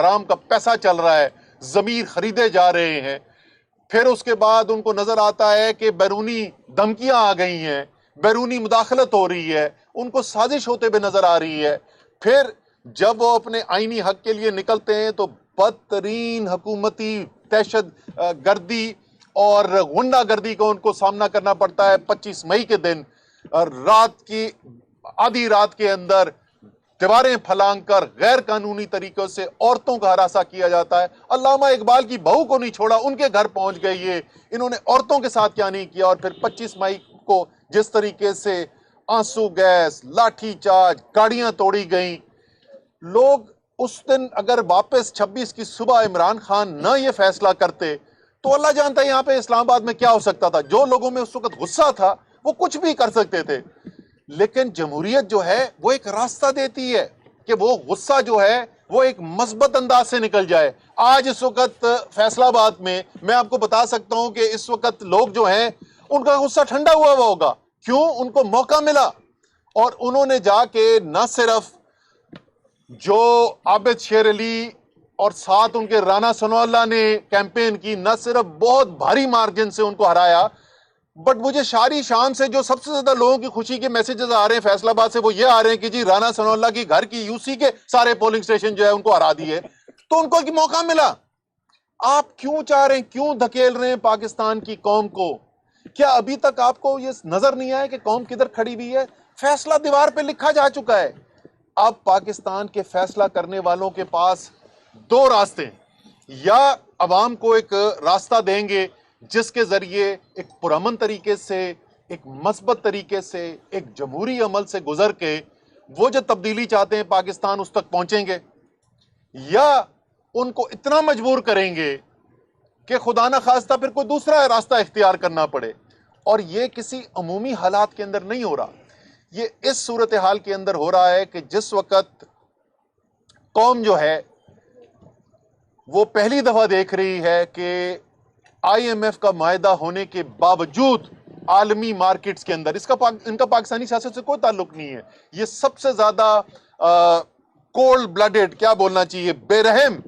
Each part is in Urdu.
حرام کا پیسہ چل رہا ہے، ضمیر خریدے جا رہے ہیں، پھر اس کے بعد ان کو نظر آتا ہے کہ بیرونی دھمکیاں آ گئی ہیں، بیرونی مداخلت ہو رہی ہے، ان کو سازش ہوتے ہوئے نظر آ رہی ہے، پھر جب وہ اپنے آئینی حق کے لیے نکلتے ہیں تو بدترین حکومتی دہشت گردی اور غنڈہ گردی کو ان کو سامنا کرنا پڑتا ہے۔ 25 مئی کے دن رات کی آدھی رات کے اندر دیواریں پھلانگ کر غیر قانونی طریقوں سے عورتوں کا ہراساں کیا جاتا ہے۔ علامہ اقبال کی بہو کو نہیں چھوڑا، ان کے گھر پہنچ گئے یہ، انہوں نے عورتوں کے ساتھ کیا نہیں کیا۔ اور پھر 25 مئی کو جس طریقے سے آنسو گیس، لاٹھی چارج، گاڑیاں توڑی گئیں، لوگ اس دن اگر واپس 26 کی صبح عمران خان نہ یہ فیصلہ کرتے تو اللہ جانتا ہے یہاں پہ اسلام آباد میں کیا ہو سکتا تھا۔ جو لوگوں میں اس وقت غصہ تھا وہ کچھ بھی کر سکتے تھے، لیکن جمہوریت جو ہے وہ ایک راستہ دیتی ہے کہ وہ غصہ جو ہے وہ ایک مثبت انداز سے نکل جائے۔ آج اس وقت فیصل آباد میں آپ کو بتا سکتا ہوں کہ اس وقت لوگ جو ہیں ان کا غصہ ٹھنڈا ہوا ہوگا، کیوں؟ ان کو موقع ملا اور انہوں نے جا کے نہ صرف جو عابد شیر علی اور ساتھ ان کے رانا ثناء اللہ نے کیمپین کی، نہ صرف بہت بھاری مارجن سے ان کو ہرایا، بٹ مجھے شاری شام سے جو سب سے زیادہ لوگوں کی خوشی کے میسیجز آ رہے ہیں فیصل آباد سے وہ یہ آ رہے ہیں کہ جی رانا ثناء اللہ کی گھر کی یو سی کے سارے پولنگ سٹیشن جو ہے ان کو ہرا دیے، تو ان کو ایک موقع ملا۔ آپ کیوں چاہ رہے ہیں، کیوں دھکیل رہے ہیں پاکستان کی قوم کو؟ کیا ابھی تک آپ کو یہ نظر نہیں آیا کہ قوم کدھر کھڑی ہوئی ہے؟ فیصلہ دیوار پہ لکھا جا چکا ہے۔ اب پاکستان کے فیصلہ کرنے والوں کے پاس دو راستے ہیں، یا عوام کو ایک راستہ دیں گے جس کے ذریعے ایک پرامن طریقے سے، ایک مثبت طریقے سے، ایک جمہوری عمل سے گزر کے وہ جو تبدیلی چاہتے ہیں پاکستان اس تک پہنچیں گے، یا ان کو اتنا مجبور کریں گے کہ خدا نہ خواستہ پھر کوئی دوسرا راستہ اختیار کرنا پڑے۔ اور یہ کسی عمومی حالات کے اندر نہیں ہو رہا، یہ اس صورتحال کے اندر ہو رہا ہے کہ جس وقت قوم جو ہے وہ پہلی دفعہ دیکھ رہی ہے کہ آئی ایم ایف کا معاہدہ ہونے کے باوجود عالمی مارکیٹس کے اندر ان کا پاکستانی سیاست سے کوئی تعلق نہیں ہے، یہ سب سے زیادہ کولڈ بلڈڈ، کیا بولنا چاہیے، بے رحم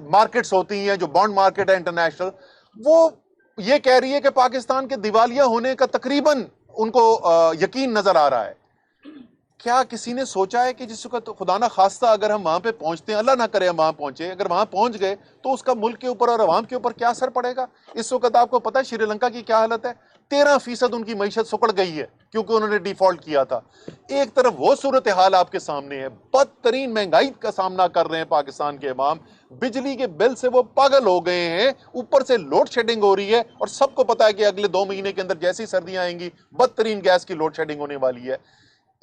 مارکیٹس ہوتی ہیں جو بانڈ مارکیٹ ہے انٹرنیشنل، وہ یہ کہہ رہی ہے کہ پاکستان کے دیوالیہ ہونے کا تقریباً ان کو یقین نظر آ رہا ہے۔ کیا کسی نے سوچا ہے کہ جس وقت خدا نہ خواستہ اگر ہم وہاں پہ پہنچتے ہیں، اللہ نہ کرے ہم وہاں پہنچے، اگر وہاں پہنچ گئے تو اس کا ملک کے اوپر اور عوام کے اوپر کیا اثر پڑے گا؟ اس وقت آپ کو پتہ ہے شری لنکا کی کیا حالت ہے؟ 13% ان کی معیشت سکڑ گئی ہے کیونکہ انہوں نے ڈیفالٹ کیا تھا۔ ایک طرف وہ صورتحال آپ کے سامنے ہے، بدترین مہنگائی کا سامنا کر رہے ہیں پاکستان کے عوام، بجلی کے بل سے وہ پاگل ہو گئے ہیں، اوپر سے لوڈ شیڈنگ ہو رہی ہے، اور سب کو پتا ہے کہ اگلے 2 مہینے کے اندر جیسی سردیاں آئیں گی بدترین گیس کی لوڈ شیڈنگ ہونے والی ہے۔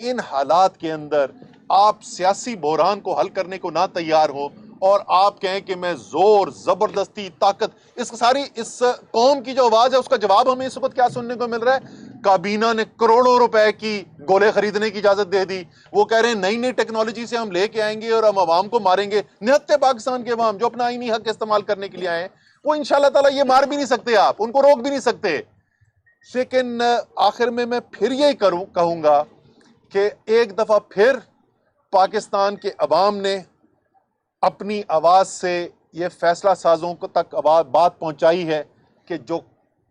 ان حالات کے اندر آپ سیاسی بحران کو حل کرنے کو نہ تیار ہو اور آپ کہیں کہ میں زور، زبردستی، طاقت، اس قوم کی جو آواز ہے اس کا جواب ہمیں اس وقت کیا سننے کو مل رہا ہے؟ کابینہ نے کروڑوں روپے کی گولے خریدنے کی اجازت دے دی، وہ کہہ رہے ہیں نئی نئی ٹیکنالوجی سے ہم لے کے آئیں گے اور ہم عوام کو ماریں گے۔ نہتے پاکستان کے عوام جو اپنا آئینی حق استعمال کرنے کے لیے آئے ہیں، وہ انشاءاللہ تعالی یہ مار بھی نہیں سکتے، آپ ان کو روک بھی نہیں سکتے۔ لیکن آخر میں پھر یہی کہوں گا کہ ایک دفعہ پھر پاکستان کے عوام نے اپنی آواز سے یہ فیصلہ سازوں کو تک بات پہنچائی ہے کہ جو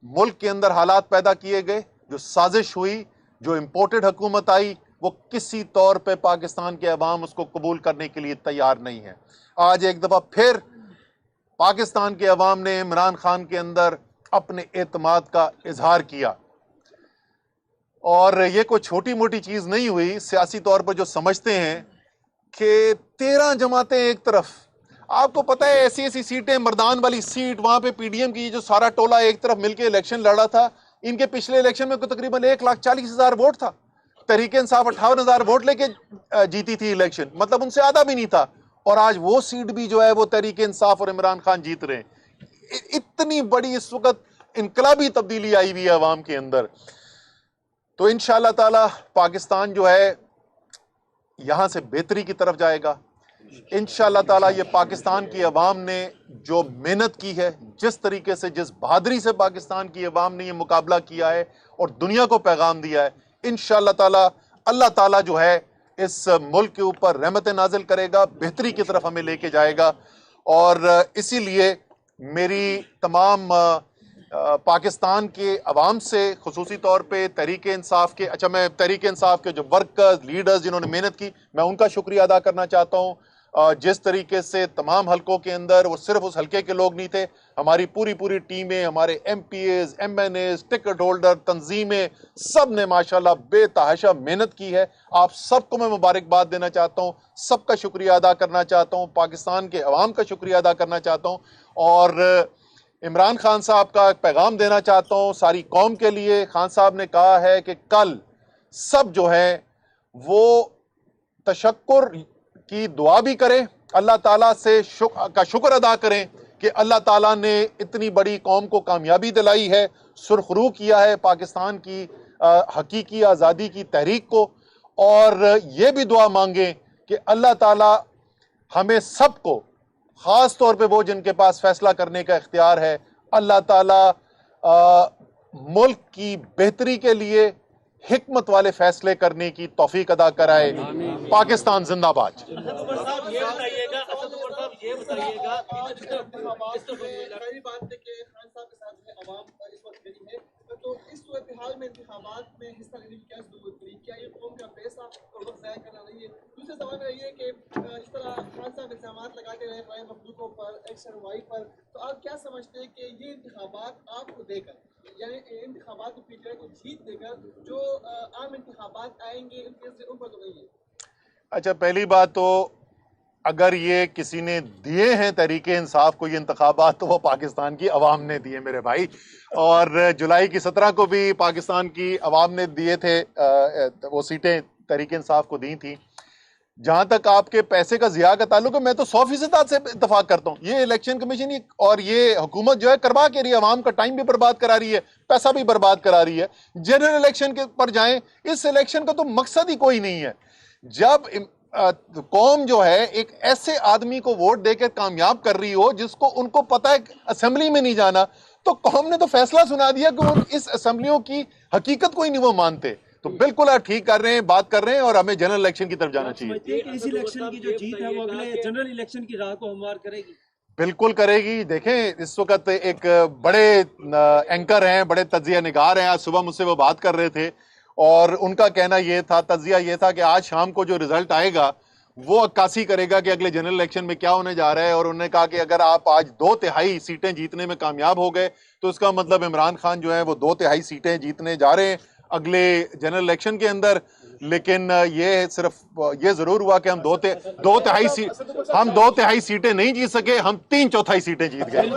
ملک کے اندر حالات پیدا کیے گئے، جو سازش ہوئی، جو امپورٹڈ حکومت آئی، وہ کسی طور پہ پاکستان کے عوام اس کو قبول کرنے کے لیے تیار نہیں ہے۔ آج ایک دفعہ پھر پاکستان کے عوام نے عمران خان کے اندر اپنے اعتماد کا اظہار کیا، اور یہ کوئی چھوٹی موٹی چیز نہیں ہوئی۔ سیاسی طور پر جو سمجھتے ہیں کہ 13 جماعتیں ایک طرف، آپ کو پتہ ہے ایسی سیٹیں، مردان والی سیٹ وہاں پہ پی ڈی ایم کی جو سارا ٹولہ ایک طرف مل کے الیکشن لڑا تھا، ان کے پچھلے الیکشن میں تقریباً 1,40,000 ووٹ تھا، تحریک انصاف 58,000 ووٹ لے کے جیتی تھی الیکشن، مطلب ان سے آدھا بھی نہیں تھا، اور آج وہ سیٹ بھی جو ہے وہ تحریک انصاف اور عمران خان جیت رہے ہیں۔ اتنی بڑی اس وقت انقلابی تبدیلی آئی ہوئی ہے عوام کے اندر۔ تو انشاءاللہ تعالی پاکستان جو ہے یہاں سے بہتری کی طرف جائے گا انشاءاللہ تعالی۔ یہ پاکستان کی عوام نے جو محنت کی ہے، جس طریقے سے، جس بہادری سے پاکستان کی عوام نے یہ مقابلہ کیا ہے اور دنیا کو پیغام دیا ہے، انشاءاللہ تعالی اللہ تعالی جو ہے اس ملک کے اوپر رحمت نازل کرے گا, بہتری کی طرف ہمیں لے کے جائے گا. اور اسی لیے میری تمام پاکستان کے عوام سے, خصوصی طور پہ تحریک انصاف کے, میں تحریک انصاف کے جو ورکرز, لیڈرز جنہوں نے محنت کی, میں ان کا شکریہ ادا کرنا چاہتا ہوں. جس طریقے سے تمام حلقوں کے اندر, وہ صرف اس حلقے کے لوگ نہیں تھے, ہماری پوری ٹیمیں, ہمارے M P As, M N As, ticket holder, تنظیمیں, سب نے ماشاءاللہ بے تحاشا محنت کی ہے. آپ سب کو میں مبارکباد دینا چاہتا ہوں, سب کا شکریہ ادا کرنا چاہتا ہوں, پاکستان کے عوام کا شکریہ ادا کرنا چاہتا ہوں. اور عمران خان صاحب کا ایک پیغام دینا چاہتا ہوں ساری قوم کے لیے. خان صاحب نے کہا ہے کہ کل سب جو ہے وہ تشکر کی دعا بھی کریں, اللہ تعالیٰ سے شکر ادا کریں کہ اللہ تعالیٰ نے اتنی بڑی قوم کو کامیابی دلائی ہے, سرخرو کیا ہے پاکستان کی حقیقی آزادی کی تحریک کو. اور یہ بھی دعا مانگیں کہ اللہ تعالیٰ ہمیں سب کو, خاص طور پہ وہ جن کے پاس فیصلہ کرنے کا اختیار ہے, اللہ تعالیٰ ملک کی بہتری کے لیے حکمت والے فیصلے کرنے کی توفیق عطا کرائے. پاکستان زندہ باد. تو اس صورتحال میں انتخابات میں حصہ لینے کی کیا ضرورت پڑی؟ کیا یہ قوم کا پیسہ اور وقت ضائع کرنا نہیں ہے؟ دوسرے سوال میں یہ ہے کہ اس طرح خان صاحب الزامات لگاتے رہے غیر مخلوقوں پر, ایکس اور وائی پر, تو آپ کیا سمجھتے ہیں کہ یہ انتخابات آپ کو دے کر, یعنی انتخابات پی ٹی آئی کو جیت دے کر جو عام انتخابات آئیں گے ان پر تو نہیں ہے؟ اچھا, پہلی بات تو اگر یہ کسی نے دیے ہیں تحریک انصاف کو یہ انتخابات, تو وہ پاکستان کی عوام نے دیے میرے بھائی. اور جولائی کی 17 کو بھی پاکستان کی عوام نے دیے تھے, وہ سیٹیں تحریک انصاف کو دی تھیں. جہاں تک آپ کے پیسے کا ضیاع کا تعلق ہے, میں تو 100% آپ سے اتفاق کرتا ہوں. یہ الیکشن کمیشن اور یہ حکومت جو ہے کروا کے رہی ہے, عوام کا ٹائم بھی برباد کرا رہی ہے, پیسہ بھی برباد کرا رہی ہے. جنرل الیکشن کے پر جائیں, اس الیکشن کا تو مقصد ہی کوئی نہیں ہے. جب قوم جو ہے ایک ایسے آدمی کو ووٹ دے کے کامیاب کر رہی ہو جس کو ان کو پتا ہے اسمبلی میں نہیں جانا, تو قوم نے تو فیصلہ سنا دیا کہ وہ اس اسمبلیوں کی حقیقت کو ہی نہیں وہ مانتے. تو بالکل آپ ٹھیک کر رہے ہیں, بات کر رہے ہیں, اور ہمیں جنرل الیکشن کی طرف جانا چاہیے. اس الیکشن کی جو جیت ہے وہ اگلے جنرل الیکشن کی راہ کو ہموار کرے گی؟ بالکل کرے گی. دیکھیں اس وقت ایک بڑے اینکر ہیں, بڑے تجزیہ نگار ہیں, آج صبح مجھ سے وہ بات کر رہے تھے, اور ان کا کہنا یہ تھا, تجزیہ یہ تھا کہ آج شام کو جو رزلٹ آئے گا وہ عکاسی کرے گا کہ اگلے جنرل الیکشن میں کیا ہونے جا رہا ہے. اور انہوں نے کہا کہ اگر آپ آج 2/3 سیٹیں جیتنے میں کامیاب ہو گئے تو اس کا مطلب عمران خان جو ہیں وہ 2/3 سیٹیں جیتنے جا رہے ہیں اگلے جنرل الیکشن کے اندر. لیکن یہ صرف یہ ضرور ہوا کہ ہم 2/3 سیٹیں نہیں جیت سکے, ہم 3/4 سیٹیں جیت گئے.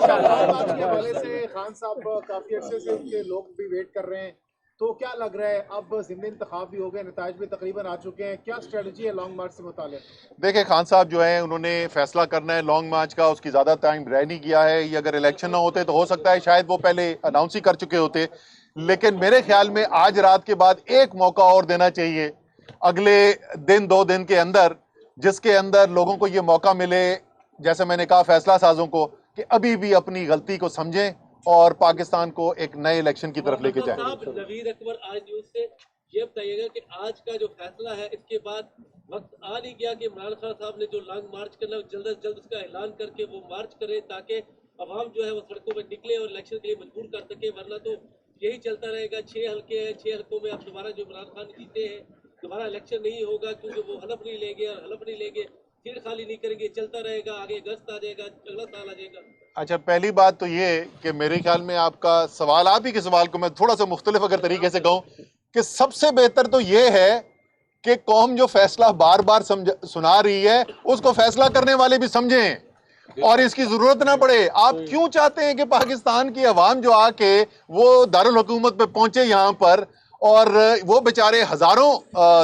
خان صاحب کافی عرصے سے ان کے لوگ بھی ویٹ کر رہے ہیں, تو کیا لگ رہا ہے اب ضمنی انتخاب بھی ہو گئے, نتائج بھی تقریباً آ چکے ہیں, کیا اسٹریٹجی ہے لانگ مارچ سے متعلق؟ دیکھیں خان صاحب جو ہیں انہوں نے فیصلہ کرنا ہے لانگ مارچ کا, اس کی زیادہ ٹائم رہ نہیں گیا ہے. یہ اگر الیکشن نہ ہوتے تو ہو سکتا ہے شاید وہ پہلے اناؤنس ہی کر چکے ہوتے. لیکن میرے خیال میں آج رات کے بعد ایک موقع اور دینا چاہیے اگلے 2 دن کے اندر, جس کے اندر لوگوں کو یہ موقع ملے, جیسے میں نے کہا فیصلہ سازوں کو, کہ ابھی بھی اپنی غلطی کو سمجھیں اور پاکستان کو ایک نئے الیکشن کی طرف لے کے جائیں. نوید اکبر آج نیوز سے یہ بتائیے گا کہ آج کا جو فیصلہ ہے اس کے بعد وقت آ نہیں گیا کہ عمران خان صاحب نے جو لانگ مارچ کرنا جلد از جلد اس کا اعلان کر کے وہ مارچ کرے تاکہ عوام جو ہے وہ سڑکوں پہ نکلے اور الیکشن کے لیے مجبور کر سکے, ورنہ تو یہی چلتا رہے گا. 6 حلقے ہیں, 6 حلقوں میں اب دوبارہ جو عمران خان جیتے ہیں دوبارہ الیکشن نہیں ہوگا کیونکہ وہ حلف نہیں لیں گے, اور حلف نہیں لیں گے سیٹ خالی نہیں کریں گے, چلتا رہے گا. آگے اگست آ جائے گا, اگلا سال آ جائے گا. اچھا, پہلی بات تو یہ کہ میرے خیال میں آپ کا سوال, آپ ہی کے سوال کو میں تھوڑا سا مختلف اگر طریقے سے کہوں کہ سب سے بہتر تو یہ ہے کہ قوم جو فیصلہ بار بار سنا رہی ہے اس کو فیصلہ کرنے والے بھی سمجھیں اور اس کی ضرورت نہ پڑے. آپ کیوں چاہتے ہیں کہ پاکستان کی عوام جو آ کے وہ دارالحکومت پہ پہنچے یہاں پر, اور وہ بیچارے ہزاروں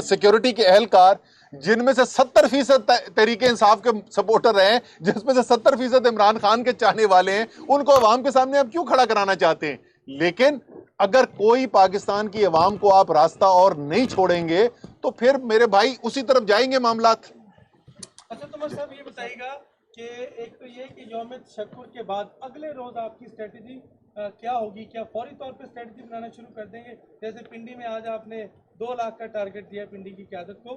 سیکیورٹی کے اہلکار جن میں سے 70% تحریک انصاف کے سپورٹر ہیں, جس میں سے 70% عمران خان کے چاہنے والے ہیں, ان کو عوام کے سامنے آپ کیوں کھڑا کرانا چاہتے ہیں؟ لیکن اگر کوئی پاکستان کی عوام کو آپ راستہ اور نہیں چھوڑیں گے تو پھر میرے بھائی اسی طرف جائیں گے معاملات. اچھا تمر صاحب یہ بتائیے گا کہ ایک تو یہ کہ یوم تشکر کے بعد اگلے روز آپ کی اسٹریٹجی کیا ہوگی؟ کیا فوری طور پہ اسٹریٹجی بنانا شروع کر دیں گے؟ جیسے پنڈی میں آج آپ نے 2 لاکھ کا ٹارگٹ دیا پنڈی کی قیادت کو,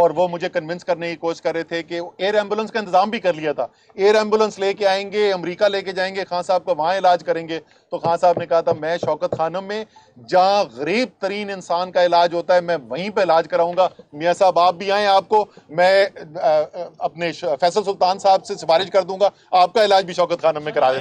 اور وہ مجھے کنونس کرنے کی کوشش کر رہے تھے کہ ایئر ایمبولنس کا انتظام بھی کر لیا تھا، ایئر ایمبولنس لے کے آئیں گے، امریکہ لے کے جائیں گے، خان صاحب کو وہاں علاج کریں گے. تو خان صاحب نے کہا تھا میں شوکت خانم میں جہاں غریب ترین انسان کا علاج ہوتا ہے میں وہیں پہ علاج کراؤں گا. میاں صاحب آپ بھی آئیں، آپ کو میں اپنے فیصل سلطان صاحب سے سفارش کر دوں گا آپ کا علاج بھی شوکت خانم میں کرا دیں.